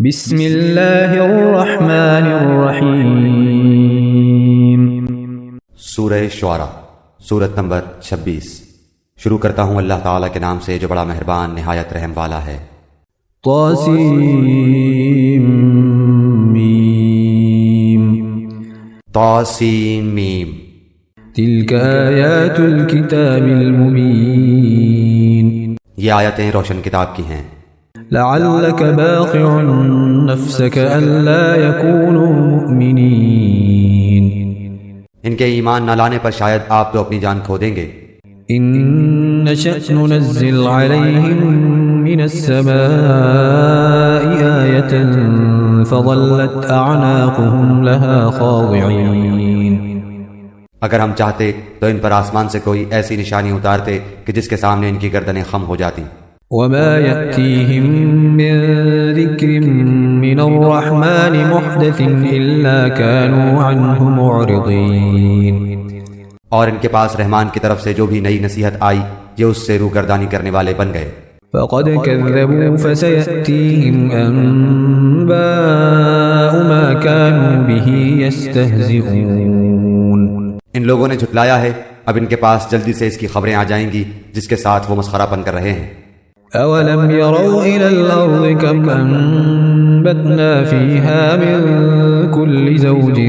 بسم اللہ الرحمن الرحیم۔ سورہ شعراء، سورت نمبر 26۔ شروع کرتا ہوں اللہ تعالیٰ کے نام سے جو بڑا مہربان نہایت رحم والا ہے۔ طاسیم طاسیم میم۔ تلک آیات الکتاب المبین۔ یہ آیتیں روشن کتاب کی ہیں۔ لعلک باخع نفسک الا یکونوا مؤمنین۔ ان کے ایمان نہ لانے پر شاید آپ تو اپنی جان کھو دیں گے۔ ان نشأ ننزل علیہم من السماء آیة فظلت اعناقهم لها خاضعین۔ اگر ہم چاہتے تو ان پر آسمان سے کوئی ایسی نشانی اتارتے کہ جس کے سامنے ان کی گردنیں خم ہو جاتی۔ وما يأتيهم من ذكر من الرحمن محدث إلا كانوا عنه معرضين۔ اور ان کے پاس رحمان کی طرف سے جو بھی نئی نصیحت آئی یہ اس سے روگردانی کرنے والے بن گئے۔ فقد كذبوا فسيأتيهم أنباء ما كانوا به يستهزئون۔ ان لوگوں نے جھٹلایا ہے، اب ان کے پاس جلدی سے اس کی خبریں آ جائیں گی جس کے ساتھ وہ مسخرہ پن کر رہے ہیں۔ أولم يروا إلى الأرض كم أنبتنا فيها من كل زوج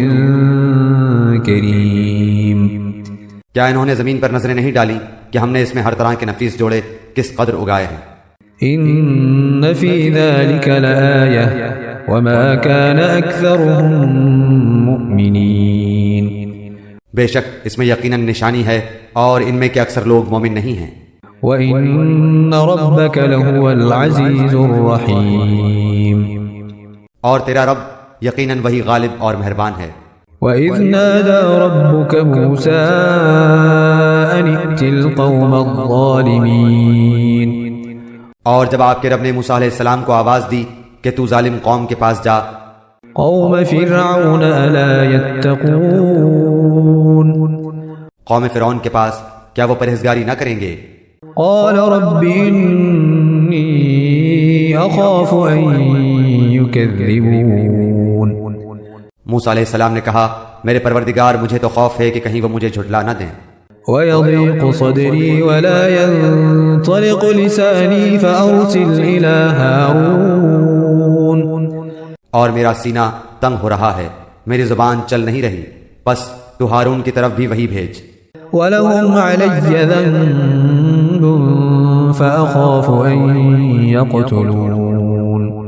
كريم۔ کیا انہوں نے زمین پر نظریں نہیں ڈالی کہ ہم نے اس میں ہر طرح کے نفیس جوڑے کس قدر اگائے ہیں۔ إن في ذلك لآية وما كان أكثرهم مؤمنين۔ بے شک اس میں یقیناً نشانی ہے اور ان میں کے اکثر لوگ مومن نہیں ہیں۔ وَإِنَّ رَبَّكَ لَهُوَ الْعَزِيزُ الرَّحِيمُ۔ اور تیرا رب یقیناً وہی غالب اور مہربان ہے۔ وَإِذْ نَادَى رَبُّكَ مُوسَىٰ أَنِ ائْتِ الْقَوْمَ الظَّالِمِينَ۔ اور جب آپ کے رب نے موسیٰ علیہ السلام کو آواز دی کہ تو ظالم قوم کے پاس جا۔ قَوْمَ فِرْعَوْنَ أَلَا يَتَّقُونَ۔ قوم فرعون کے پاس کیا وہ پرہیزگاری نہ کریں گے؟ قال رب إني أخاف أن يكذبون۔ موسیٰ علیہ السلام نے کہا میرے پروردگار مجھے تو خوف ہے کہ کہیں وہ مجھے جھٹلا نہ دیں۔ ويضيق صدري ولا ينطلق لساني فأرسل إلى هارون۔ اور میرا سینہ تنگ ہو رہا ہے، میری زبان چل نہیں رہی، بس تو ہارون کی طرف بھی وہی بھیج۔ وَلَهُمْ عَلَيَّ ذَنبٌ فَأَخَافُ أَن يَقْتُلُونَ۔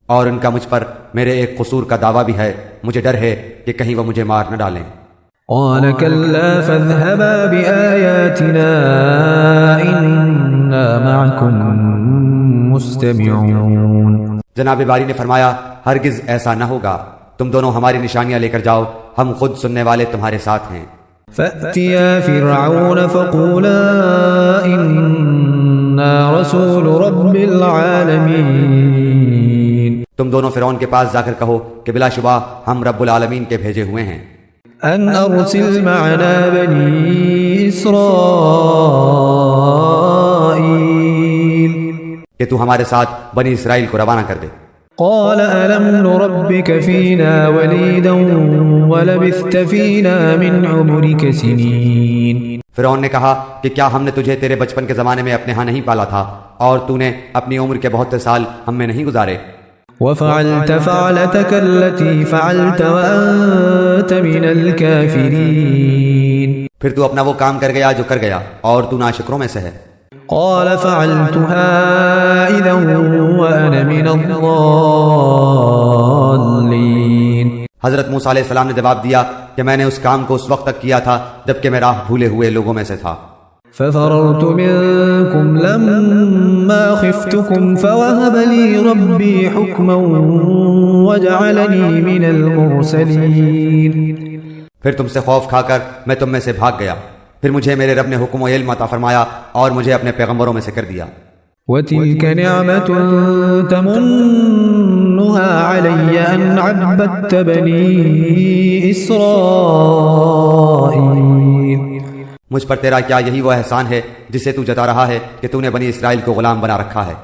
اور ان کا مجھ پر میرے ایک قصور کا دعویٰ بھی ہے، مجھے ڈر ہے کہ کہیں وہ مجھے مار نہ ڈالیں۔ قَالَ كَلَّا فَاذْهَبَا بِآيَاتِنَا إِنَّا مَعَكُمْ مُسْتَمِعُونَ۔ جناب باری نے فرمایا ہرگز ایسا نہ ہوگا، تم دونوں ہماری نشانیاں لے کر جاؤ، ہم خود سننے والے تمہارے ساتھ ہیں۔ فَأْتِيَا فِرْعَوْنَ فَقُولَا إِنَّا رَسُولُ رَبِّ الْعَالَمِينَ۔ تم دونوں فرعون کے پاس جا کر کہو کہ بلا شبہ ہم رب العالمین کے بھیجے ہوئے ہیں۔ أَنْ أَرْسِلْ مَعَنَا بَنِي إِسْرَائِيلَ۔ کہ تو ہمارے ساتھ بنی اسرائیل کو روانہ کر دے۔ قال ألم نربك فينا وليدا ولبثت فينا من عمرك سنين۔ فرعون نے کہا کہ کیا ہم نے تجھے تیرے بچپن کے زمانے میں اپنے ہاں نہیں پالا تھا اور تو نے اپنی عمر کے بہت سے سال ہم میں نہیں گزارے۔ وفعلت فعلتك التي فعلت وأنت من الكافرين۔ پھر تو اپنا وہ کام کر گیا جو کر گیا اور تو ناشکروں میں سے ہے۔ قال فعلتها إذا وأنا من الضالين۔ حضرت موسیٰ علیہ السلام نے جواب دیا کہ میں نے اس کام کو اس وقت تک کیا تھا جبکہ میں راہ بھولے ہوئے لوگوں میں سے تھا۔ ففررت منكم لما خفتكم فوهب لي ربي حكما وجعلني من المرسلين۔ پھر تم سے خوف کھا کر میں تم میں سے بھاگ گیا، پھر مجھے میرے رب نے حکم و علم عطا فرمایا اور مجھے اپنے پیغمبروں میں سے کر دیا۔ وَتِلْكَ نِعْمَةٌ تَمُنُّهَا عَلَيَّ أَنْ عَبَّدتَّ بَنِي إِسْرَائِيلَ۔ مجھ پر تیرا کیا یہی وہ احسان ہے جسے تو جتا رہا ہے کہ تو نے بنی اسرائیل کو غلام بنا رکھا ہے۔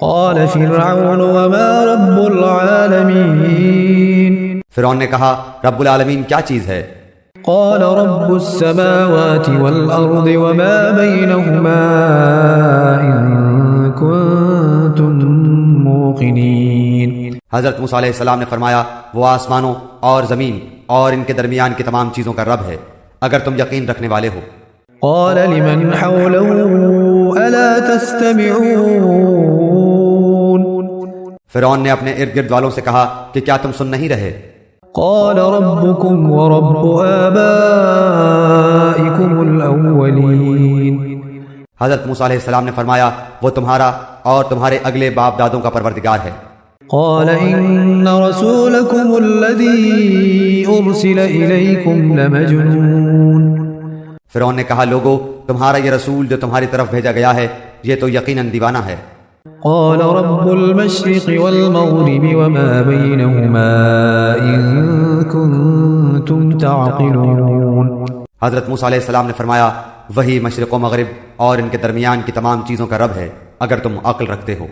قال فرعون وما رب العالمين فرعون نے کہا رب العالمین کیا چیز ہے؟ قال رب السماوات والأرض وما بينهما إن كنتم موقنين حضرت موسیٰ علیہ السلام نے فرمایا وہ آسمانوں اور زمین اور ان کے درمیان کی تمام چیزوں کا رب ہے اگر تم یقین رکھنے والے ہو۔ قال لمن حوله ألا تستمعون فرعون نے اپنے ارد گرد والوں سے کہا کہ کیا تم سن نہیں رہے؟ قال ربكم ورب آبائكم الأولين حضرت موسیٰ علیہ السلام نے فرمایا وہ تمہارا اور تمہارے اگلے باپ دادوں کا پروردگار ہے۔ قال إن رسولكم الذي أرسل إليكم لمجنون فرعون نے کہا لوگو تمہارا یہ رسول جو تمہاری طرف بھیجا گیا ہے یہ تو یقیناً دیوانہ ہے۔ قال رب المشرق والمغرب وما بينهما إن كنتم تعقلون حضرت موسیٰ علیہ السلام نے فرمایا وہی مشرق و مغرب اور ان کے درمیان کی تمام چیزوں کا رب ہے اگر تم عقل رکھتے ہو۔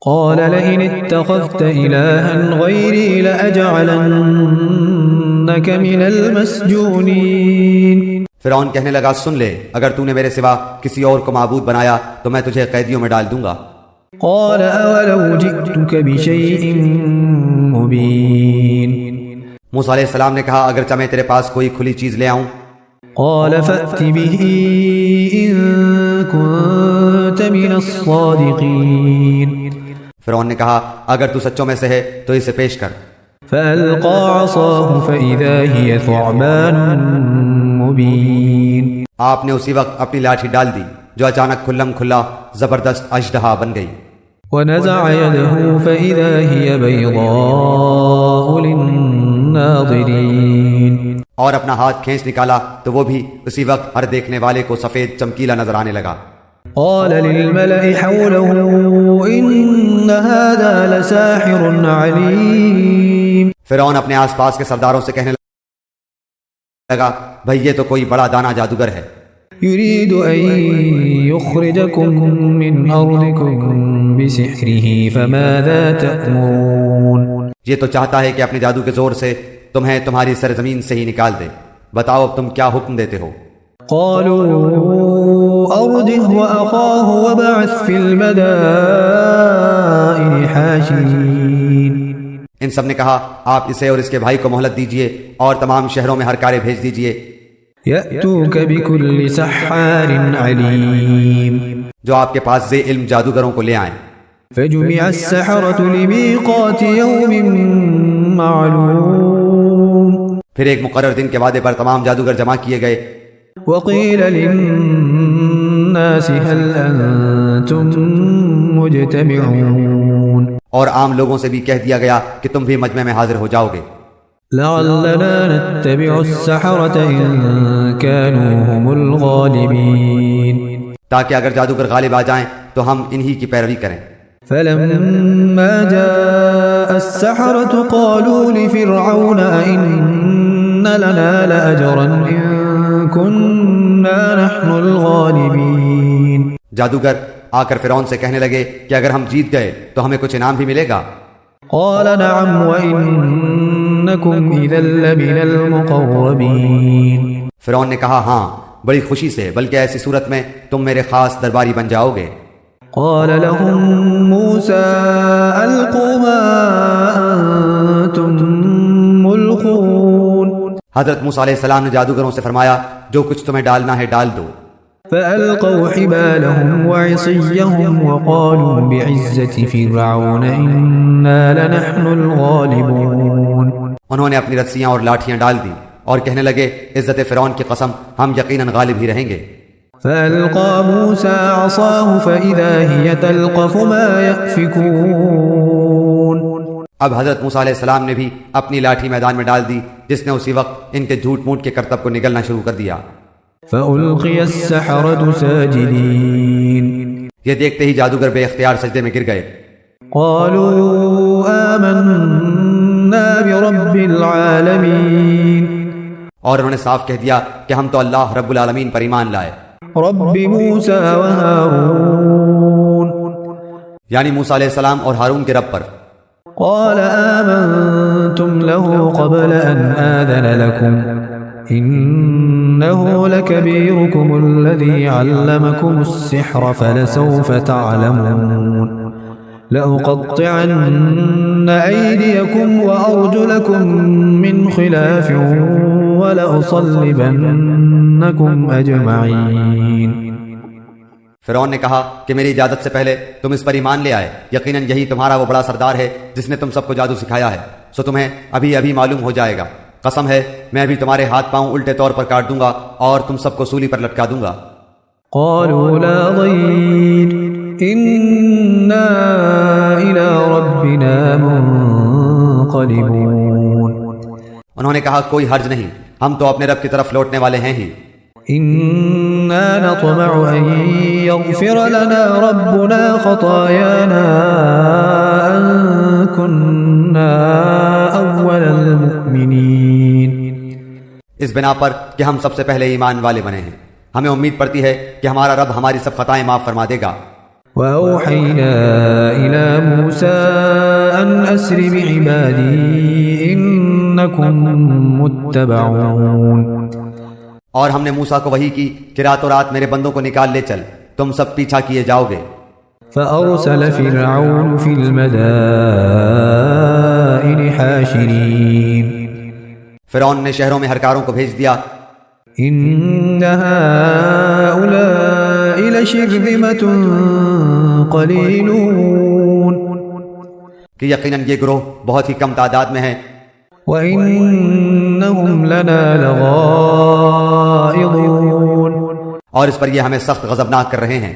قال لئن اتخذت إلها غيري لأجعلنك من المسجونين فرعون کہنے لگا سن لے اگر تو نے میرے سوا کسی اور کو معبود بنایا تو میں تجھے قیدیوں میں ڈال دوں گا۔ قال أولو جئتك بشيء مبين موسیٰ علیہ السلام نے کہا اگرچہ میں تیرے پاس کوئی کھلی چیز لے آؤں۔ قال فأت به إن كنت من الصادقين فرعون نے کہا اگر تو سچوں میں سے ہے تو اسے پیش کر۔ فألقى عصاه فإذا هي ثعبان مبين آپ نے اسی وقت اپنی لاٹھی ڈال دی جو اچانک کھلم کھلا زبردست اژدہا بن گئی۔ ونزع يده فإذا هي بيضاء للناظرين اور اپنا ہاتھ کھینچ نکالا تو وہ بھی اسی وقت ہر دیکھنے والے کو سفید چمکیلا نظر آنے لگا۔ قال للملأ حوله إن هذا لساحر عليم فرعون اپنے آس پاس کے سرداروں سے کہنے لگا بھئی یہ تو کوئی بڑا دانا جادوگر ہے، يريد أن يخرجكم من أرضكم بسحره فماذا تأمرون یہ تو چاہتا ہے کہ اپنے جادو کے زور سے تمہیں تمہاری سرزمین سے ہی نکال دے، بتاؤ اب تم کیا حکم دیتے ہو؟ قالوا أرجه وأخاه وبعث في المدائن حاشرين ان سب نے کہا آپ اسے اور اس کے بھائی کو مہلت دیجئے اور تمام شہروں میں ہر کارے بھیج دیجئے يأتوك بكل سحار عليم جو آپ کے پاس ذی علم جادوگروں کو لے آئیں۔ فجمع السحرة لميقات يوم معلوم پھر ایک مقرر دن کے وعدے پر تمام جادوگر جمع کیے گئے۔ وقيل للناس هل أنتم مجتمعون اور عام لوگوں سے بھی کہہ دیا گیا کہ تم بھی مجمع میں حاضر ہو جاؤ گے، لعلنا نتبع السحرة إن كانوا هم الغالبين تاکہ اگر جادوگر غالب آ جائیں تو ہم انہی کی پیروی کریں۔ فلما جاء السحرة قالوا لفرعون أئن لنا لأجرا إن كنا نحن الغالبين جادوگر آ کر فرعون سے کہنے لگے کہ اگر ہم جیت گئے تو ہمیں کچھ انعام بھی ملے گا۔ قال نعم وإنكم إذا لمن المقربين فرعون نے کہا ہاں بڑی خوشی سے، بلکہ ایسی صورت میں تم میرے خاص درباری بن جاؤ گے۔ قال لهم موسى ألقوا ما أنتم ملقون حضرت موسیٰ علیہ السلام نے جادوگروں سے فرمایا جو کچھ تمہیں ڈالنا ہے ڈال دو۔ فألقوا حبالهم وعصيهم وقالوا بعزة فرعون إنا لنحن الغالبون انہوں نے اپنی رسیاں اور لاٹھیاں ڈال دی اور کہنے لگے عزت فرعون کی قسم ہم یقیناً غالب ہی رہیں گے۔ فألقى موسى عصاه فإذا هي تلقف ما يأفكون اب حضرت موسیٰ علیہ السلام نے بھی اپنی لاٹھی میدان میں ڈال دی جس نے اسی وقت ان کے جھوٹ موٹ کے کرتب کو نگلنا شروع کر دیا۔ فألقي السحرة ساجدين یہ دیکھتے ہی جادوگر بے اختیار سجدے میں گر گئے۔ قالوا آمنا برب العالمين اور انہوں نے صاف کہہ دیا کہ ہم تو اللہ رب العالمین پر ایمان لائے، رب موسى وهارون یعنی موسیٰ علیہ السلام اور ہارون کے رب پر۔ قال آمنتم له قبل أن آذن لكم إنه لكبيركم الذي علمكم السحر فلسوف تعلمون لأقطعن أيديكم وأرجلكم من خلاف ولأصلبنكم أجمعين۔ فرعون نے کہا کہ میری اجازت سے پہلے تم اس پر ایمان لے آئے، یقیناً یہی تمہارا وہ بڑا سردار ہے جس نے تم سب کو جادو سکھایا ہے، سو تمہیں ابھی معلوم ہو جائے گا۔ قسم ہے میں ابھی تمہارے ہاتھ پاؤں الٹے طور پر کاٹ دوں گا اور تم سب کو سولی پر لٹکا دوں گا۔ قالوا لا ضير إنا إلى ربنا منقلبون۔ انہوں نے کہا کوئی حرج نہیں، ہم تو اپنے رب کی طرف لوٹنے والے ہیں ہی۔ إنا نطمع أن يغفر لنا ربنا خطايانا أن كنا أول المؤمنين۔ اس بنا پر کہ ہم سب سے پہلے ایمان والے بنے ہیں، ہمیں امید پڑتی ہے کہ ہمارا رب ہماری سب خطائیں معاف فرما دے گا۔ وأوحينا إلى موسى أن أسر بعبادي إنكم متبعون۔ اور ہم نے موسیٰ کو وحی کی کہ راتوں رات میرے بندوں کو نکال لے چل، تم سب پیچھا کیے جاؤ گے۔ فأرسل فرعون في المدائن حاشرين۔ فرعون نے شہروں میں ہرکاروں کو بھیج دیا، إن هؤلاء لشرذمة قليلون، کہ یقیناً یہ گروہ بہت ہی کم تعداد میں ہے، وَإِنَّهُمْ لَنَا لَغَائِظُونَ، اور اس پر یہ ہمیں سخت غضبناک کر رہے ہیں۔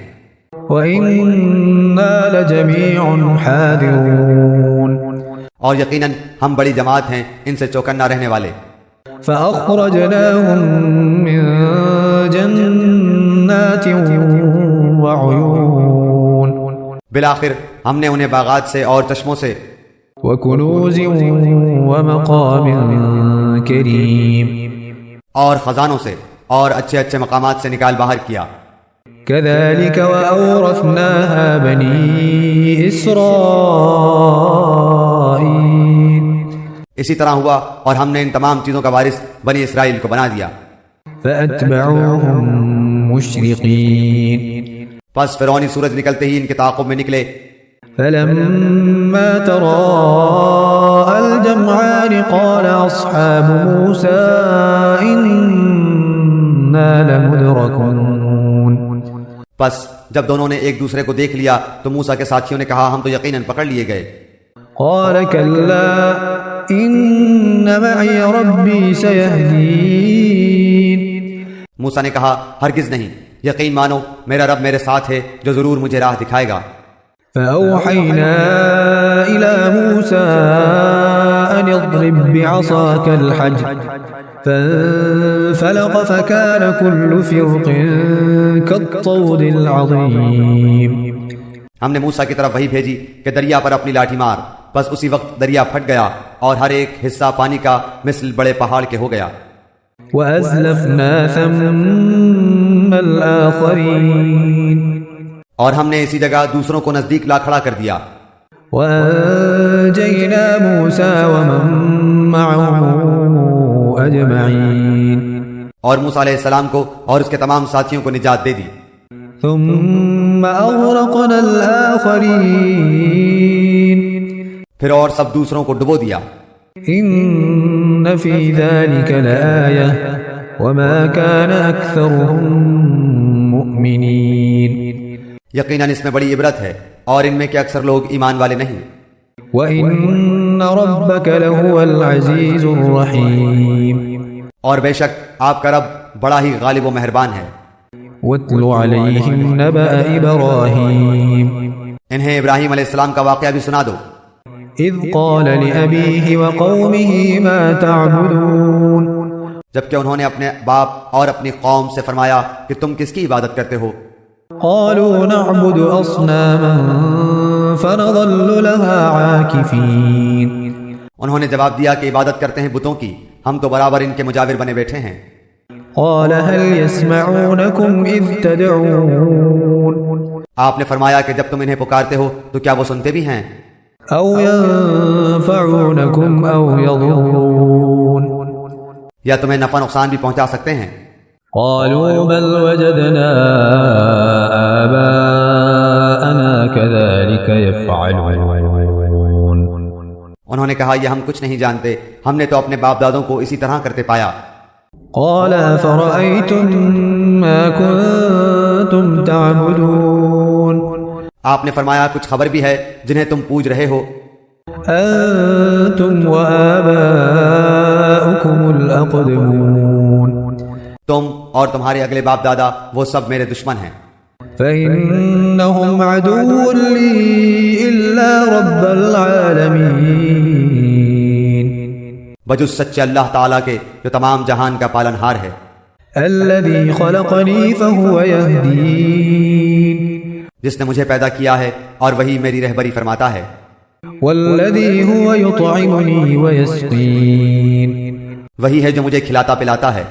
وَإِنَّا لَجَمِيعٌ حَاذِرُونَ، اور یقیناً ہم بڑی جماعت ہیں ان سے چوکنا رہنے والے۔ فَأَخْرَجْنَاهُمْ مِنْ جَنَّاتٍ وَعُيُونٍ، بالآخر ہم نے انہیں باغات سے اور چشموں سے، وَكُنُوزٍ وَمَقَامٍ كَرِيمٍ، اور خزانوں سے اور اچھے اچھے مقامات سے نکال باہر کیا۔ كَذَلِكَ وَأَوْرَثْنَاهَا بَنِي إِسْرَائِيلَ، اسی طرح ہوا اور ہم نے ان تمام چیزوں کا وارث بنی اسرائیل کو بنا دیا۔ فَأَتْبَعُوهُمْ مُشْرِقِينَ، پس فرعونی سورج نکلتے ہی ان کے تعاقب میں نکلے۔ فَلَمَّا تَرَاءَى الْجَمْعَانِ قَالَ أَصْحَابُ مُوسَىٰ إِنَّا لَمُدْرَكُونَ، پس جب دونوں نے ایک دوسرے کو دیکھ لیا تو موسیٰ کے ساتھیوں نے کہا ہم تو یقیناً پکڑ لیے گئے۔ قَالَ كَلَّا إِنَّ مَعِيَ رَبِّي سَيَهْدِينِ، موسیٰ نے کہا ہرگز نہیں، یقین مانو میرا رب میرے ساتھ ہے جو ضرور مجھے راہ دکھائے گا۔ فأوحينا إلى موسى أن اضرب بعصاك الحجر فانفلق فكان كل فرق كالطود العظيم۔ ہم نے موسیٰ کی طرف وہی بھیجی کہ دریا پر اپنی لاٹھی مار، بس اسی وقت دریا پھٹ گیا اور ہر ایک حصہ پانی کا مثل بڑے پہاڑ کے ہو گیا۔ وأزلفنا ثم الآخرين، اور ہم نے اسی جگہ دوسروں کو نزدیک لا کھڑا کر دیا۔ وأنجينا موسى ومن معه أجمعين، اور موسیٰ علیہ السلام کو اور اس کے تمام ساتھیوں کو نجات دے دی۔ ثم أغرقنا الآخرين، پھر اور سب دوسروں کو ڈبو دیا۔ إن في ذلك لآية وما كان أكثرهم مؤمنين، یقیناً اس میں بڑی عبرت ہے اور ان میں کہ اکثر لوگ ایمان والے نہیں۔ وَإِنَّ رَبَّكَ لَهُوَ الْعَزِيزُ الرَّحِيمُ، اور بے شک آپ کا رب بڑا ہی غالب و مہربان ہے۔ وَاتْلُ عَلَيْهِمْ نَبَأَ إِبْرَاهِيمَ، انہیں ابراہیم علیہ السلام کا واقعہ بھی سنا دو۔ إِذْ قَالَ لِأَبِيهِ وَقَوْمِهِ مَا تَعْبُدُونَ، جبکہ انہوں نے اپنے باپ اور اپنی قوم سے فرمایا کہ تم کس کی عبادت کرتے ہو؟ قالوا نعبد أصناما فنظل لها عاكفين، انہوں نے جواب دیا کہ عبادت کرتے ہیں بتوں کی، ہم تو برابر ان کے مجاور بنے بیٹھے ہیں۔ قال هل يسمعونكم إذ تدعون، آپ نے فرمایا کہ جب تم انہیں پکارتے ہو تو کیا وہ سنتے بھی ہیں؟ أو ينفعونكم أو يضرون یا تمہیں نفع نقصان بھی پہنچا سکتے ہیں؟ قالوا بل وجدنا آباءنا كذلك يفعلون انہوں نے کہا یہ ہم کچھ نہیں جانتے، ہم نے تو اپنے باپ دادوں کو اسی طرح کرتے پایا۔ قال أفرأيتم ما كنتم تعبدون آپ نے فرمایا کچھ خبر بھی ہے جنہیں تم پوج رہے ہو؟ أنتم وآباؤكم الأقدمون تم اور تمہارے اگلے باپ دادا وہ سب میرے دشمن ہیں۔ فإنهم عدو لي إلا رب العالمين بجز سچے اللہ تعالیٰ کے جو تمام جہان کا پالن ہار ہے، الذي خلقني فهو يهدين جس نے مجھے پیدا کیا ہے اور وہی میری رہبری فرماتا ہے، والذي هو يطعمني ويسقين وہی ہے جو مجھے کھلاتا پلاتا ہے،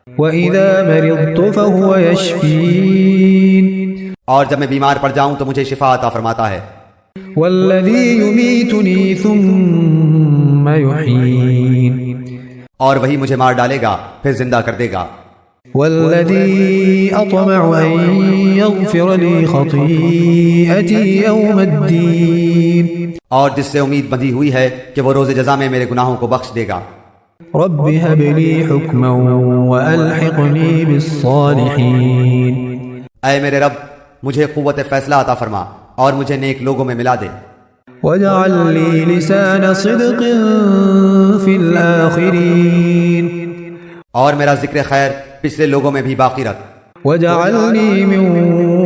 وإذا مرضت فهو يشفين اور جب میں بیمار پڑ جاؤں تو مجھے شفا عطا فرماتا ہے، والذي يميتني ثم يحيين اور وہی مجھے مار ڈالے گا پھر زندہ کر دے گا، والذي أطمع أن يغفر لي خطيئتي يوم الدين اور جس سے امید بندھی ہوئی ہے کہ وہ روز جزا میں میرے گناہوں کو بخش دے گا۔ رب هب لي حكما وألحقني بالصالحين اے میرے رب مجھے قوت فیصلہ عطا فرما اور مجھے نیک لوگوں میں ملا دے، واجعل لي لسان صدق في الآخرين اور میرا ذکر خیر پچھلے لوگوں میں بھی باقی رکھ، واجعلني من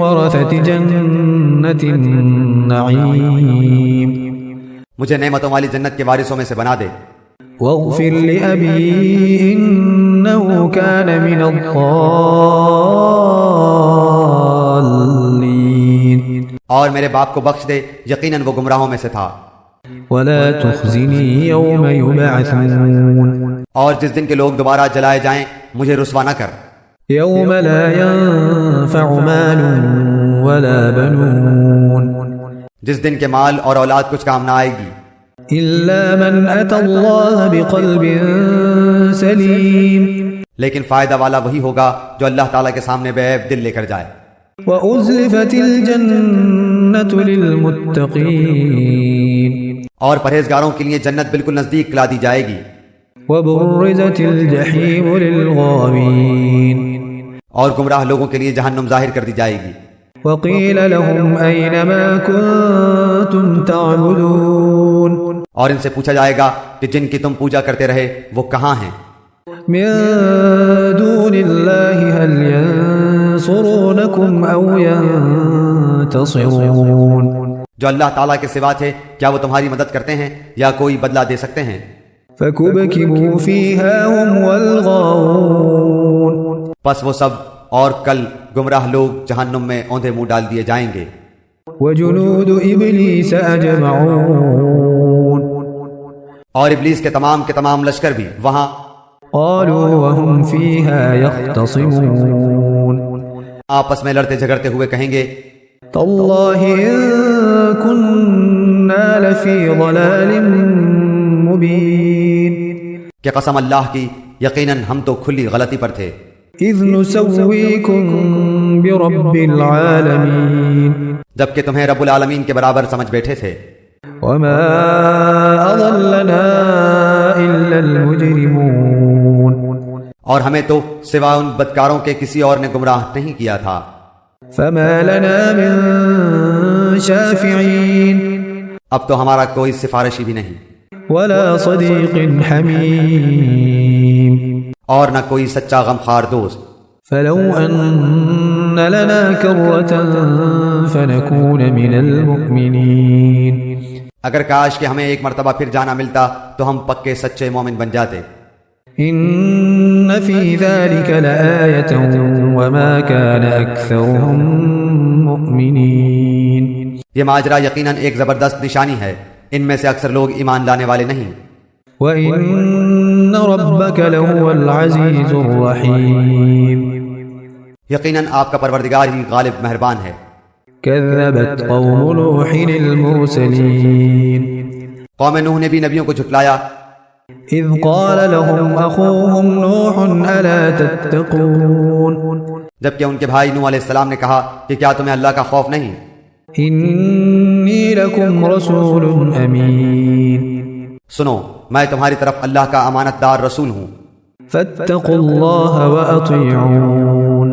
ورثة جنة النعيم مجھے نعمتوں والی جنت کے وارثوں میں سے بنا دے، واغفر لأبي إنه كان من الضالين اور میرے باپ کو بخش دے یقیناً وہ گمراہوں میں سے تھا، ولا تخزني يوم يبعثون اور جس دن کے لوگ دوبارہ جلائے جائیں مجھے رسوا نہ کر، يوم لا ينفع مال ولا بنون جس دن کے مال اور اولاد کچھ کام نہ آئے گی، إلا من أتى الله بقلب سليم لیکن فائدہ والا وہی ہوگا جو اللہ تعالیٰ کے سامنے بے عیب دل لے کر جائے، وأزلفت الجنة للمتقين اور پرہیزگاروں کے لیے جنت بالکل نزدیک لا دی جائے گی، وبرزت الجحيم للغاوين اور گمراہ لوگوں کے لیے جہنم ظاہر کر دی جائے گی، وقيل لهم أين ما كنتم تعبدون اور ان سے پوچھا جائے گا کہ جن کی تم پوجا کرتے رہے وہ کہاں ہیں، من دون الله هل ينصرونكم أو ينتصرون جو اللہ تعالیٰ کے سوا تھے کیا وہ تمہاری مدد کرتے ہیں یا کوئی بدلہ دے سکتے ہیں؟ فكبكبوا فيها هم والغاوون پس وہ سب اور کل گمراہ لوگ جہنم میں اوندھے منہ ڈال دیے جائیں گے، وجنود إبليس أجمعون اور ابلیس کے تمام لشکر بھی وہاں، قالوا وهم فيها يختصمون آپس میں لڑتے جھگڑتے ہوئے کہیں گے، تالله إن كنا لفي ضلال مبين کہ قسم اللہ کی یقیناً ہم تو کھلی غلطی پر تھے، إذ نسويكم برب العالمين جبکہ تمہیں رب العالمین کے برابر سمجھ بیٹھے تھے، وما أضلنا إلا المجرمون اور ہمیں تو سوا ان بدکاروں کے کسی اور نے گمراہ نہیں کیا تھا، فما لنا من شافعين اب تو ہمارا کوئی سفارشی بھی نہیں، ولا صديق حميم اور نہ کوئی سچا غمخوار دوست، فلو أن لنا كرة فنكون من المؤمنين اگر کاش کہ ہمیں ایک مرتبہ پھر جانا ملتا تو ہم پکے سچے مومن بن جاتے، إن في ذلك لآية وما كان أكثرهم مؤمنين یہ ماجرا یقیناً ایک زبردست نشانی ہے، ان میں سے اکثر لوگ ایمان لانے والے نہیں، وَإِنَّ رَبَّكَ لَهُوَ الْعَزِيزُ الرَّحِيمُ یقیناً آپ کا پروردگار ہی غالب مہربان ہے، كذبت قوم نوح المرسلين قوم نوح نے بھی نبیوں کو جھٹلایا إذ قال لهم أخوهم نوح ألا تتقون جبکہ ان کے بھائی نوح علیہ السلام نے کہا کہ کیا تمہیں اللہ کا خوف نہیں؟ إني لكم رسول أمين سنو میں تمہاری طرف اللہ کا امانت دار رسول ہوں، فاتقوا الله وأطيعون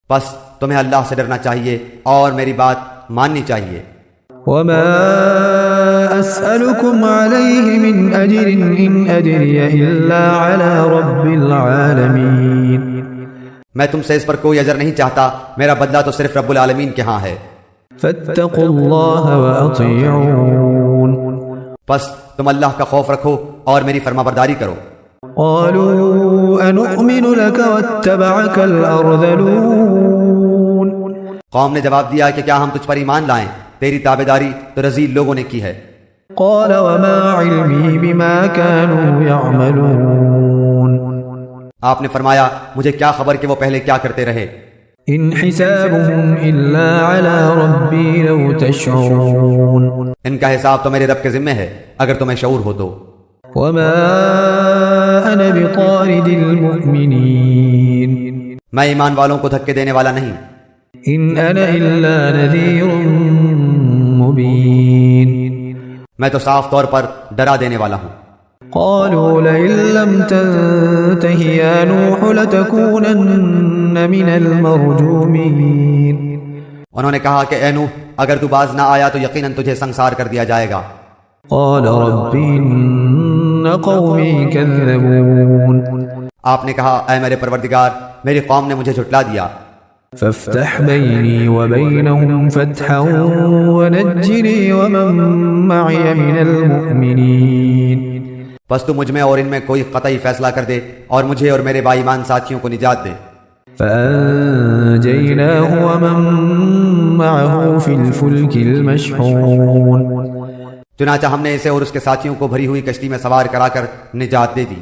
بس تمہیں اللہ سے ڈرنا چاہیے اور میری بات ماننی چاہیے۔ وما أسألكم عليه من أجر إن أجري إلا على رب العالمين میں تم سے اس پر کوئی اجر نہیں چاہتا، میرا بدلہ تو صرف رب العالمین کے ہاں ہے، فاتقوا الله وأطيعون بس تم اللہ کا خوف رکھو اور میری فرما برداری کرو۔ قالوا أنؤمن لك واتبعك الأرذلون قوم نے جواب دیا کہ کیا ہم تجھ پر ایمان لائیں، تیری تابعداری تو رذیل لوگوں نے کی ہے۔ قال وما علمي بما كانوا يعملون آپ نے فرمایا مجھے کیا خبر کہ وہ پہلے کیا کرتے رہے، إن حسابهم إلا على ربي لو تشعرون ان کا حساب تو میرے رب کے ذمہ ہے اگر تمہیں شعور ہو تو۔ وما أنا بطارد المؤمنين میں ایمان والوں کو دھکے دینے والا نہیں، إن أنا إلا نذير مبين میں تو صاف طور پر ڈرا دینے والا ہوں۔ قالوا لئن لم تنته يا نوح لتكونن من المرجومين انہوں نے کہا کہ اے نوح اگر تو باز نہ آیا تو یقیناً تجھے سنسار کر دیا جائے گا۔ قال رب إن قومي كذبون آپ نے کہا اے میرے پروردگار میری قوم نے مجھے جھٹلا دیا، فافتح بيني وبينهم فتحا ونجني ومن معي من المؤمنين بس تو مجھ میں اور ان میں کوئی قطعی فیصلہ کر دے اور مجھے اور میرے بائی ایمان ساتھیوں کو نجات دے۔ فأنجيناه ومن معه في الفلك المشحون چنانچہ ہم نے اسے اور اس کے ساتھیوں کو بھری ہوئی کشتی میں سوار کرا کر نجات دے دی۔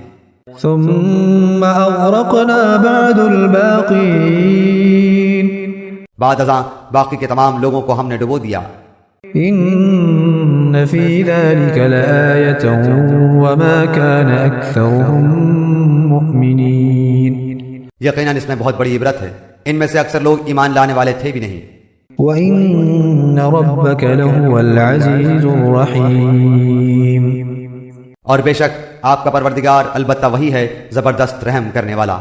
ثم أغرقنا بعد الباقين بعد ازاں باقی کے تمام لوگوں کو ہم نے ڈبو دیا۔ إن في ذلك لآية وما كان أكثرهم مؤمنين یقیناً اس میں بہت بڑی عبرت ہے، ان میں سے اکثر لوگ ایمان لانے والے تھے بھی نہیں۔ وإن ربك لهو العزيز الرحيم اور بے شک آپ کا پروردگار البتہ وہی ہے زبردست رحم کرنے والا۔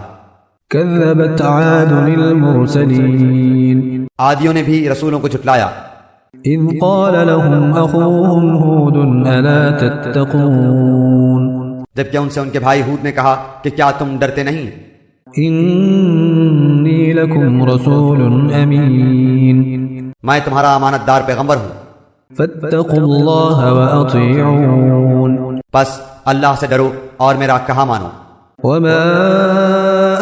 كذبت عاد المرسلين عادیوں نے بھی رسولوں کو جھٹلایا، إذ قال لهم أخوهم هود ألا تتقون جبکہ ان سے ان کے بھائی ہود نے کہا کہ کیا تم ڈرتے نہیں؟ إني لكم رسول أمين میں تمہارا امانت دار پیغمبر ہوں، فاتقوا الله وأطيعون بس اللہ سے ڈرو اور میرا کہا مانو۔ وما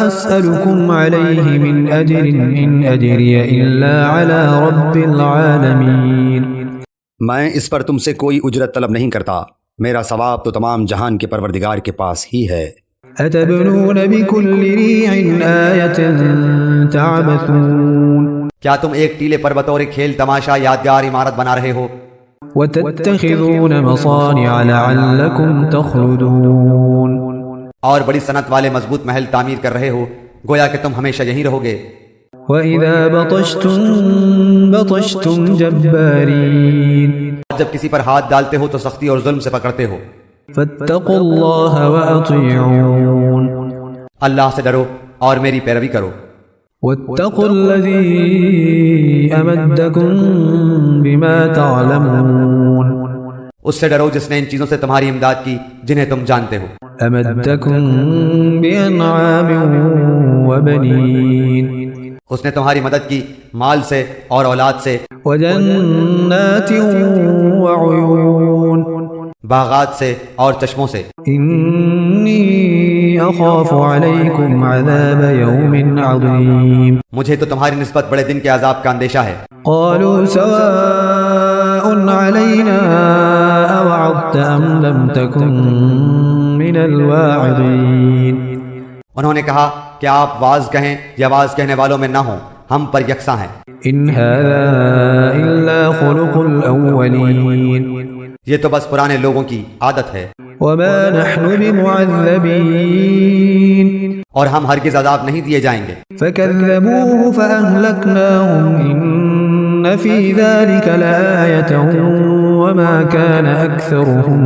أسألكم عليه من أجر إن أجري إلا على رب العالمين میں اس پر تم سے کوئی اجرت طلب نہیں کرتا، میرا ثواب تو تمام جہان کے پروردگار کے پاس ہی ہے۔ أتبنون بكل ريع آية تعبثون کیا تم ایک ٹیلے پر بطور کھیل تماشا یادگار عمارت بنا رہے ہو، وتتخذون مصانع لعلكم تخلدون اور بڑی صنعت والے مضبوط محل تعمیر کر رہے ہو گویا کہ تم ہمیشہ یہیں رہو گے۔ وَإِذَا بَطَشْتُمْ جَبَّارِينَ جب کسی پر ہاتھ ڈالتے ہو تو سختی اور ظلم سے پکڑتے ہو، فَاتَّقُوا اللَّهَ وَأَطِيعُونَ اللہ سے ڈرو اور میری پیروی کرو۔ وَاتَّقُوا الَّذِي أَمَدَّكُم بِمَا تَعْلَمُونَ اس سے ڈرو جس نے ان چیزوں سے تمہاری امداد کی جنہیں تم جانتے ہو۔ أَمَدَّكُم بِأَنْعَامٍ وَبَنِينَ اس نے تمہاری مدد کی مال سے اور اولاد سے، وَجَنَّاتٍ وَعُيُونٍ باغات سے اور چشموں سے۔ إِنِّي أَخَافُ عَلَيْكُمْ عَذَابَ يَوْمٍ عَظِيمٍ مجھے تو تمہاری نسبت بڑے دن کے عذاب کا اندیشہ ہے۔ قالوا سواء علينا أوعظت أم لم تكن من الواعظين انہوں نے کہا کہ آپ واز کہیں یا واز کہنے والوں میں نہ ہوں، ہم پر یکساں ہیں۔ إن هذا إلا خلق الأولين یہ تو بس پرانے لوگوں کی عادت ہے، وما نحن بمعذبين اور ہم ہرگز عذاب نہیں دیے جائیں گے۔ فكذبوه فأهلكناهم إن في ذلك لآية وما كان أكثرهم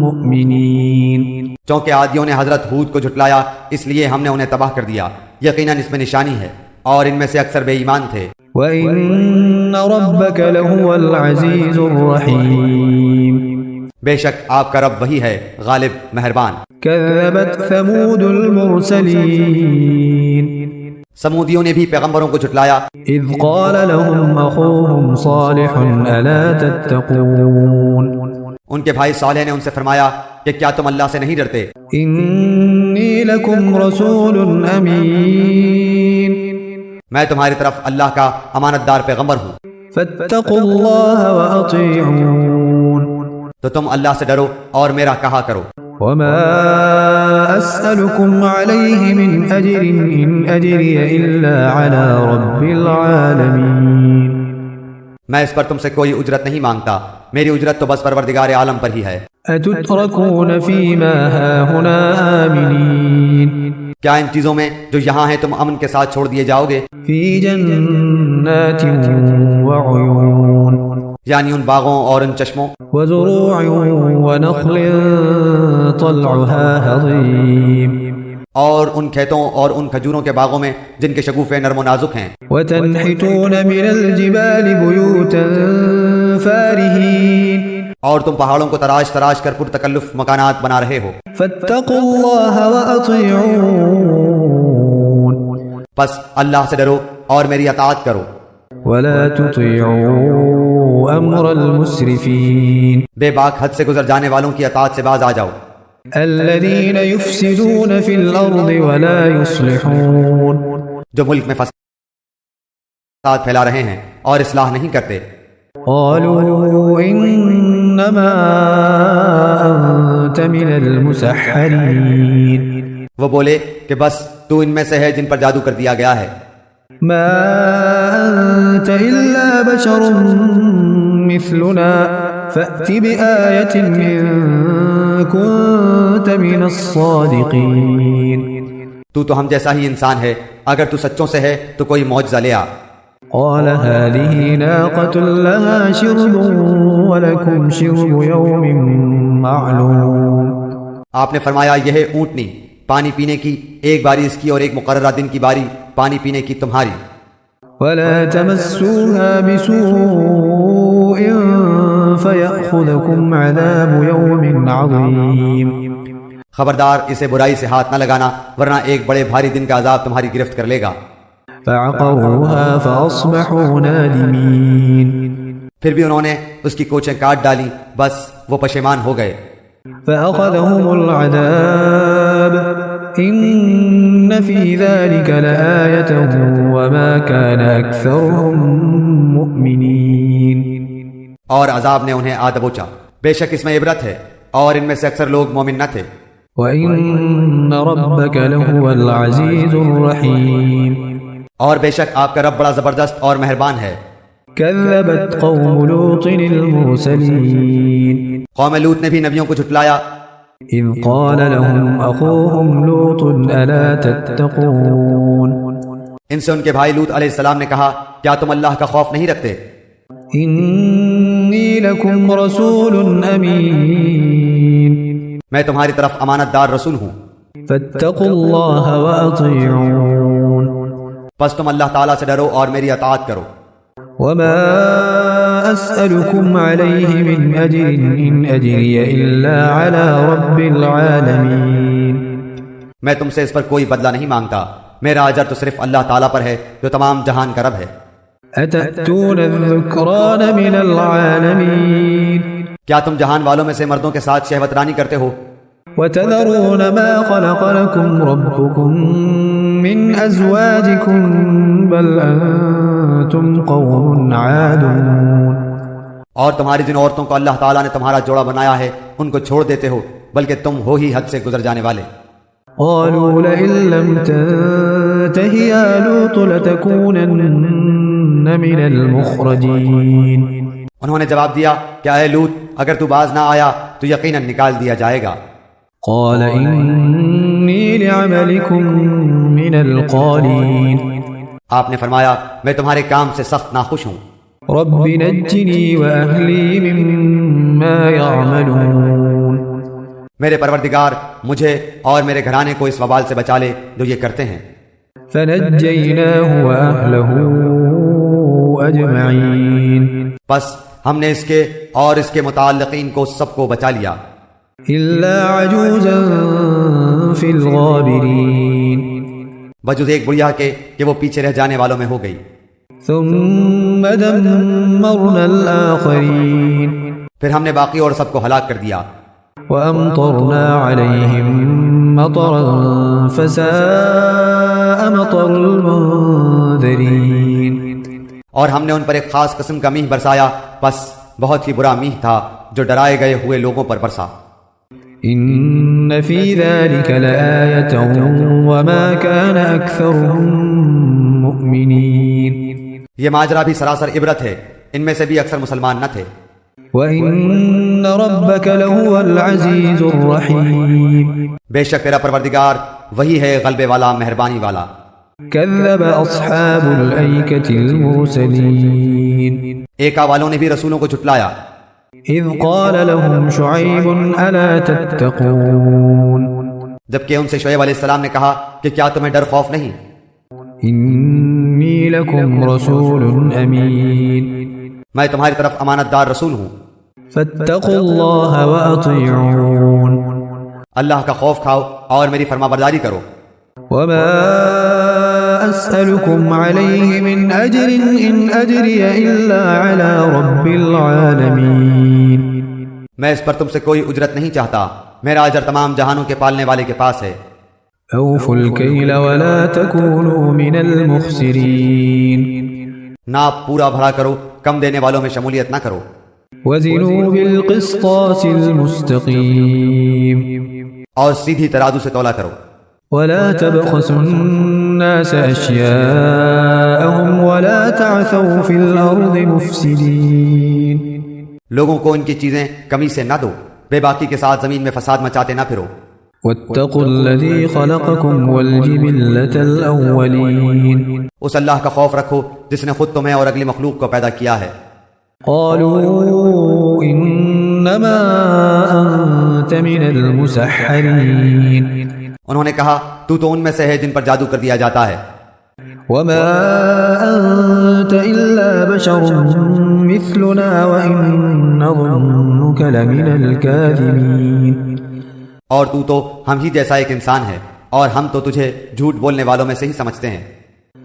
مؤمنين چونکہ عادیوں نے حضرت ہود کو جھٹلایا، اس لیے ہم نے انہیں تباہ کر دیا، یقیناً اس میں نشانی ہے، اور ان میں سے اکثر بے ایمان تھے۔ وَإِنَّ رَبَّكَ لَهُوَ الْعَزِيزُ الرَّحِيمُ بے شک آپ کا رب وہی ہے، غالب مہربان۔ كذبت ثمود المرسلين سمودیوں نے بھی پیغمبروں کو جھٹلایا، إذ قال لهم أخوهم صالح ألا تتقون ان کے بھائی صالح نے ان سے فرمایا کہ کیا تم اللہ سے نہیں ڈرتے؟ إني لكم رسول أمين میں تمہاری طرف اللہ کا امانت دار پیغمبر ہوں، فاتقوا الله وأطيعون تو تم اللہ سے ڈرو اور میرا کہا کرو۔ وما أسألكم عليه من أجر إن أجري إلا على رب العالمين میں اس پر تم سے کوئی اجرت نہیں مانگتا، میری اجرت تو بس پروردگار عالم پر ہی ہے۔ أتتركون فيما هاهنا آمنين کیا ان چیزوں میں جو یہاں ہیں تم امن کے ساتھ چھوڑ دیے جاؤ گے؟ في جنات وعيون یعنی ان باغوں اور ان چشموں، وزروع ونخل طلعها هضيم اور ان کھیتوں اور ان کھجوروں کے باغوں میں جن کے شگوفے نرم و نازک ہیں، وتنحتون من الجبال بيوتا فارهين اور تم پہاڑوں کو تراش تراش کر پرتکلف مکانات بنا رہے ہو۔ فاتقوا الله وأطيعون پس اللہ سے ڈرو اور میری اطاعت کرو، ولا تطيعوا أمر المسرفين بے باک حد سے گزر جانے والوں کی اطاعت سے باز آ جاؤ، الذين يفسدون في الأرض ولا يصلحون جو ملک میں فساد پھیلا رہے ہیں اور اصلاح نہیں کرتے۔ قالوا إنما أنت من المسحرين وہ بولے کہ بس تو ان میں سے ہے جن پر جادو کر دیا گیا ہے، ما أنت إلا بشر مثلنا فأت بآية إن كنت من الصادقين تو ہم جیسا ہی انسان ہے، اگر تو سچوں سے ہے تو کوئی معجزہ لے آ۔ قال هذه ناقة لها شرب ولكم شرب يوم معلوم آپ نے فرمایا یہ ہے اونٹنی، پانی پینے کی ایک باری اس کی اور ایک مقررہ دن کی باری پانی پینے کی تمہاری، ولا تمسوها بسوء فيأخذكم عذاب يوم عظيم خبردار اسے برائی سے ہاتھ نہ لگانا ورنہ ایک بڑے بھاری دن کا عذاب تمہاری گرفت کر لے گا۔ فعقروها فأصبحوا نادمين پھر بھی انہوں نے اس کی کوچیں کاٹ ڈالی، بس وہ پشیمان ہو گئے۔ فأخذهم العذاب إن في ذلك لآية وما كان أكثرهم مؤمنين اور عذاب نے انہیں آ دبوچا، بے شک اس میں عبرت ہے اور ان میں سے اکثر لوگ مومن نہ تھے۔ وَإِنَّ رَبَّكَ لَهُوَ الْعَزِيزُ الرَّحِيمُ اور بے شک آپ کا رب بڑا زبردست اور مہربان ہے۔ كذبت قوم لوط المرسلين قوم لوط نے بھی نبیوں کو جھٹلایا، إذ قال لهم أخوهم لوط ألا تتقون ان سے ان کے بھائی لوط علیہ السلام نے کہا کیا تم اللہ کا خوف نہیں رکھتے؟ إني لكم رسول أمين میں تمہاری طرف امانت دار رسول ہوں، فاتقوا الله وأطيعون پس تم اللہ تعالیٰ سے ڈرو اور میری اطاعت کرو۔ وما أسألكم عليه من أجر إن أجري إلا على رب العالمين میں تم سے اس پر کوئی بدلہ نہیں مانگتا، میرا اجر تو صرف اللہ تعالیٰ پر ہے جو تمام جہان کا رب ہے۔ أتأتون الذكران من العالمين کیا تم جہان والوں میں سے مردوں کے ساتھ شہوت رانی کرتے ہو، وتذرون ما خلق لكم ربكم من أزواجكم بل أنتم قوم عادون اور تمہاری جن عورتوں کو اللہ تعالیٰ نے تمہارا جوڑا بنایا ہے ان کو چھوڑ دیتے ہو، بلکہ تم ہو ہی حد سے گزر جانے والے۔ قالوا لئن لم تنته يا لوط لتكونن من المخرجين انہوں نے جواب دیا کہ اے لوط اگر تو باز نہ آیا تو یقیناً نکال دیا جائے گا۔ قال إني لعملكم من القالين آپ نے فرمایا میں تمہارے کام سے سخت ناخوش ہوں۔ رب نجني وأهلي مما يعملون میرے پروردگار مجھے اور میرے گھرانے کو اس وبال سے بچا لے جو یہ کرتے ہیں۔ فنجيناه وأهله أجمعين بس ہم نے اس کے اور اس کے متعلقین کو سب کو بچا لیا إلا عجوزا في الغابرين بجز ایک بڑھیا کے کہ وہ پیچھے رہ جانے والوں میں ہو گئی۔ ثم دمرنا الآخرين پھر ہم نے باقی اور سب کو ہلاک کر دیا۔ وأمطرنا عليهم مطرا فساء مطر المنذرين اور ہم نے ان پر ایک خاص قسم کا میہ برسایا، بس بہت ہی برا میہ تھا جو ڈرائے گئے ہوئے لوگوں پر برسا۔ إن في ذلك لآية وما كان أكثرهم مؤمنين یہ ماجرا بھی سراسر عبرت ہے، ان میں سے بھی اکثر مسلمان نہ تھے۔ وَإِنَّ رَبَّكَ لَهُوَ الْعَزِيزُ الرَّحِيمُ بے شک تیرا پروردگار وہی ہے غلبے والا مہربانی والا۔ كَذَّبَ أَصْحَابُ الْأَيْكَةِ الْمُرْسَلِينَ ایکا والوں نے بھی رسولوں کو جھٹلایا، إِذْ قَالَ لَهُمْ شُعَيْبٌ أَلَا تَتَّقُونَ جبکہ ان سے شعیب علیہ السلام نے کہا کہ کیا تمہیں ڈر خوف نہیں؟ إِنِّي لَكُمْ رَسُولٌ أَمِينٌ میں تمہاری طرف امانت دار رسول ہوں، فَاتَّقُوا اللَّهَ وَأَطِيعُونَ اللہ کا خوف کھاؤ اور میری فرما برداری کرو۔ وَمَا أَسْأَلُكُمْ عَلَيْهِ مِنْ أَجْرٍ إِنْ أَجْرِيَ إِلَّا عَلَى رَبِّ الْعَالَمِينَ میں اس پر تم سے کوئی اجرت نہیں چاہتا، میرا اجر تمام جہانوں کے پالنے والے کے پاس ہے۔ أَوْفُوا الْكَيْلَ وَلَا تَكُونُوا مِنَ الْمُخْسِرِينَ ناپ پورا بھرا کرو، کم دینے والوں میں شمولیت نہ کرو۔ وَزِنُوا بِالْقِسْطَاسِ الْمُسْتَقِيمِ اور سیدھی ترازو سے تولا کرو۔ وَلَا تَبْخَسُوا النَّاسَ أَشْيَاءَهُمْ وَلَا تَعْثَوْا فِي الْأَرْضِ مُفْسِدِينَ لوگوں کو ان کی چیزیں کمی سے نہ دو، بے باکی کے ساتھ زمین میں فساد مچاتے نہ پھرو۔ وَاتَّقُوا الَّذِي خَلَقَكُمْ وَالْجِبِلَّةَ الْأَوَّلِينَ اس اللہ کا خوف رکھو جس نے خود تمہیں اور اگلی مخلوق کو پیدا کیا ہے۔ قالوا انما انت من المسحرین انہوں نے کہا تو ان میں سے ہے جن پر جادو کر دیا جاتا ہے۔ وما انت الا بشر مثلنا وان نظنك لمن الكاذبین اور تو ہم ہی جیسا ایک انسان ہے اور ہم تو تجھے جھوٹ بولنے والوں میں سے ہی سمجھتے ہیں۔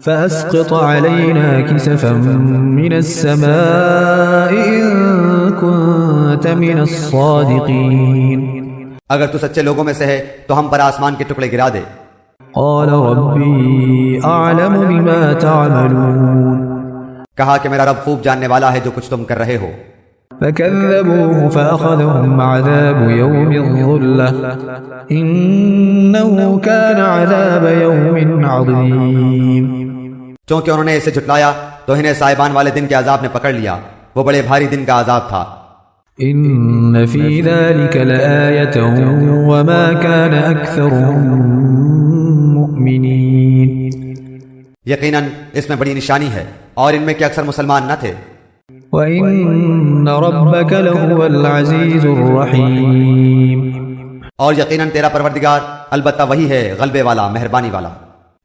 فأسقط علينا كسفا من السماء إن كنت من الصادقين اگر تو سچے لوگوں میں سے ہے تو ہم پر آسمان کے ٹکڑے گرا دے۔ قال ربي أعلم بما تعملون کہا کہ میرا رب خوب جاننے والا ہے جو کچھ تم کر رہے ہو۔ فكذبوه فأخذهم عذاب يوم الظلة إنه كان عذاب يوم عظيم چونکہ انہوں نے اسے جھٹلایا تو انہیں صاحبان والے دن کے عذاب نے پکڑ لیا، وہ بڑے بھاری دن کا عذاب تھا۔ إن في ذلك لآية وما كان أكثرهم مؤمنين یقیناً اس میں بڑی نشانی ہے اور ان میں کہ اکثر مسلمان نہ تھے۔ وَإِنَّ رَبَّكَ لَهُوَ الْعَزِيزُ الرَّحِيمُ اور یقیناً تیرا پروردگار البتہ وہی ہے غلبے والا مہربانی والا۔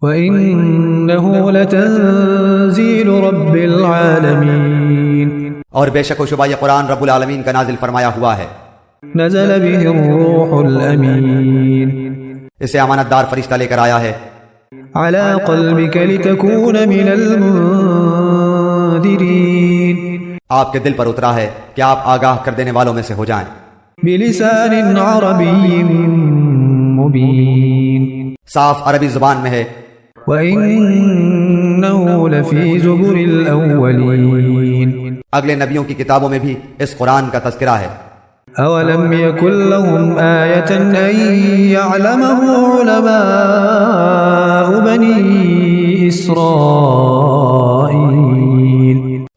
وَإِنَّهُ لَتَنزِيلُ رَبِّ الْعَالَمِينَ اور بے شک و شبہ یہ قرآن رب العالمین کا نازل فرمایا ہوا ہے۔ نزل به الروح الأمين اسے امانت دار فرشتہ لے کر آیا ہے على قلبك لتكون من المنذرين آپ کے دل پر اترا ہے کہ آپ آگاہ کر دینے والوں میں سے ہو جائیں، بلسان عربي مبين صاف عربی زبان میں ہے۔ وإنه لفي زبر الأولين اگلے نبیوں کی کتابوں میں بھی اس قرآن کا تذکرہ ہے۔ أولم يكن لهم آية أن يعلمه علماء بني إسرائيل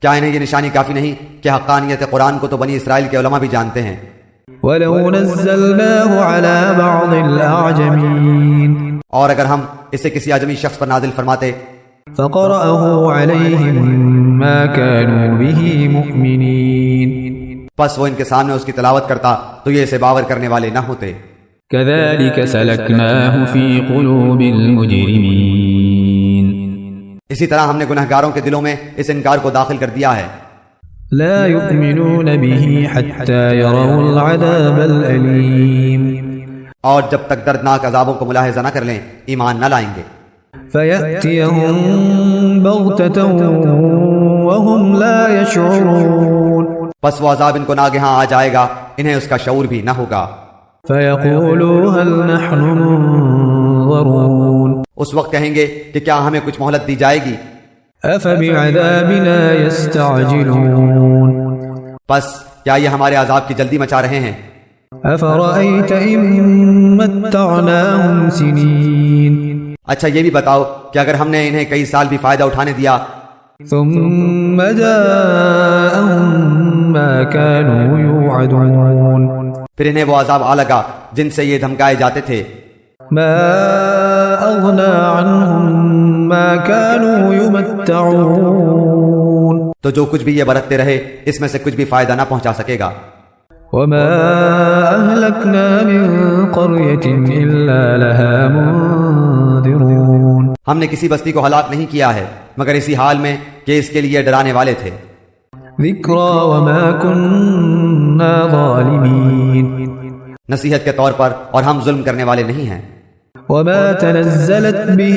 کیا انہیں یہ نشانی کافی نہیں کہ حقانیت قرآن کو تو بنی اسرائیل کے علماء بھی جانتے ہیں؟ ولو نزلناه على بعض الأعجمين اور اگر ہم اسے کسی اعجمی شخص پر نازل فرماتے فقرأه عليهم ما كانوا به مؤمنين پس وہ ان کے سامنے اس کی تلاوت کرتا تو یہ اسے باور کرنے والے نہ ہوتے۔ كذلك سلكناه في قلوب المجرمين اسی طرح ہم نے گنہگاروں کے دلوں میں اس انکار کو داخل کر دیا ہے۔ لا يؤمنون به حتى يروا العذاب الأليم اور جب تک دردناک عذابوں کو ملاحظہ نہ کر لیں ایمان نہ لائیں گے۔ فيأتيهم بغتة وهم لا يشعرون پس وہ عذاب ان کو ناگہاں آ جائے گا، انہیں اس کا شعور بھی نہ ہوگا۔ فيقولوا هل نحن منظرون اس وقت کہیں گے کہ کیا ہمیں کچھ مہلت دی جائے گی؟ أفبعذابنا يستعجلون پس کیا یہ ہمارے عذاب کی جلدی مچا رہے ہیں؟ أفرأيت إن متعناهم سنين اچھا یہ بھی بتاؤ کہ اگر ہم نے انہیں کئی سال بھی فائدہ اٹھانے دیا ثم جاءهم ما كانوا يوعدون پھر انہیں وہ عذاب آ لگا جن سے یہ دھمکائے جاتے تھے، ما أغنى عنهم ما كانوا يمتعون تو جو کچھ بھی یہ برتتے رہے اس میں سے کچھ بھی فائدہ نہ پہنچا سکے گا۔ وما أهلكنا من قرية إلا لها منذرون ہم نے کسی بستی کو ہلاک نہیں کیا ہے مگر اسی حال میں کہ اس کے لیے ڈرانے والے تھے۔ ذكرى وما كنا ظالمين نصیحت کے طور پر، اور ہم ظلم کرنے والے نہیں ہیں۔ وما تنزلت به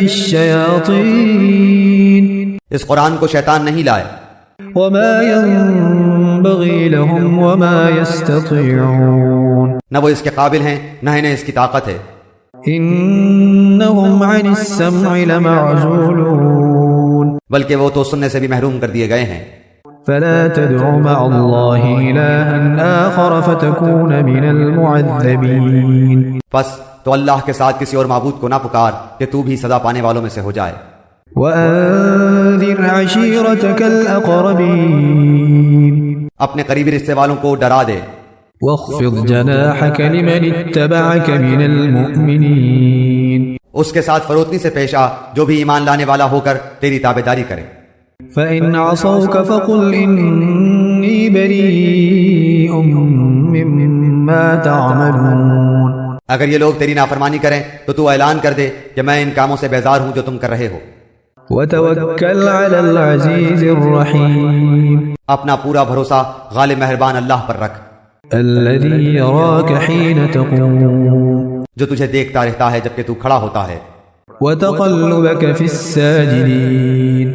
الشياطين اس قرآن کو شیطان نہیں لائے، وما ينبغي لهم وما يستطيعون نہ وہ اس کے قابل ہیں نہ انہیں اس کی طاقت ہے۔ إنهم عن السمع لمعزولون بلکہ وہ تو سننے سے بھی محروم کر دیے گئے ہیں۔ فلا تدع مع الله إلها آخر فتكون من المعذبين پس تو اللہ کے ساتھ کسی اور معبود کو نہ پکار کہ تو بھی سزا پانے والوں میں سے ہو جائے۔ وأنذر عشيرتك الأقربين اپنے قریبی رشتے والوں کو ڈرا دے، واخفض جناحك لمن اتبعك من المؤمنين اس کے ساتھ فروتنی سے پیش آ جو بھی ایمان لانے والا ہو کر تیری تابعداری کرے۔ فإن عصوك فقل إني بريء مما تعملون اگر یہ لوگ تیری نافرمانی کریں تو تو اعلان کر دے کہ میں ان کاموں سے بیزار ہوں جو تم کر رہے ہو۔ وتوكل على العزيز الرحيم اپنا پورا بھروسہ غالب مہربان اللہ پر رکھ، الذي يراك حين تقوم جو تجھے دیکھتا رہتا ہے جبکہ تو کھڑا ہوتا ہے، وتقلبك في الساجدين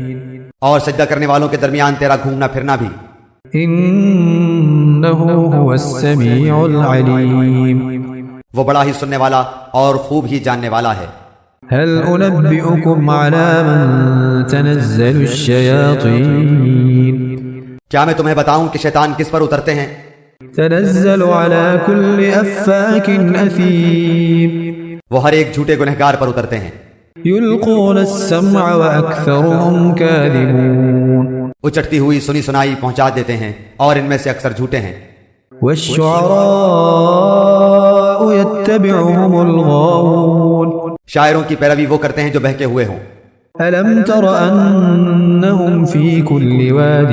اور سجدہ کرنے والوں کے درمیان تیرا گھومنا پھرنا بھی۔ إنه هو السميع العليم وہ بڑا ہی سننے والا اور خوب ہی جاننے والا ہے۔ هل أنبئكم على من تنزل الشياطين کیا میں تمہیں بتاؤں کہ شیطان کس پر اترتے ہیں؟ تنزل على كل أفاك أثيم وہ ہر ایک جھوٹے گنہگار پر اترتے ہیں۔ يلقون السمع وأكثرهم كاذبون اچٹتی ہوئی سنی سنائی پہنچا دیتے ہیں اور ان میں سے اکثر جھوٹے ہیں۔ والشعراء يتبعهم الغاوون شاعروں کی پیروی وہ کرتے ہیں جو بہکے ہوئے ہوں۔ ألم تر أنهم في كل واد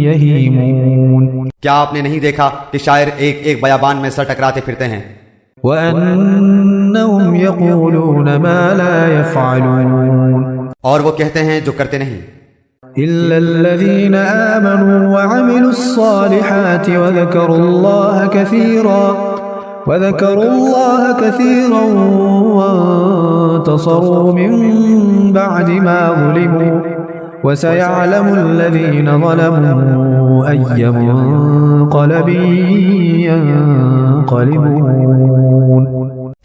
يهيمون کیا آپ نے نہیں دیکھا کہ شاعر ایک ایک بیابان میں سر ٹکراتے پھرتے ہیں، وأنهم يقولون ما لا يفعلون اور وہ کہتے ہیں جو کرتے نہیں۔ إلا الذين آمنوا وعملوا الصالحات وذكروا الله كثيرا وانتصروا من بعد ما ظلموا وسيعلم الذين ظلموا أي منقلب ينقلبون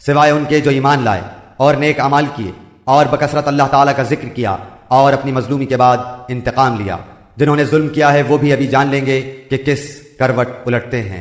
سوائے ان کے جو ایمان لائے اور نیک اعمال کیے اور بکثرت اللہ تعالیٰ کا ذکر کیا اور اپنی مظلومی کے بعد انتقام لیا، جنہوں نے ظلم کیا ہے وہ بھی ابھی جان لیں گے کہ کس کروٹ الٹتے ہیں۔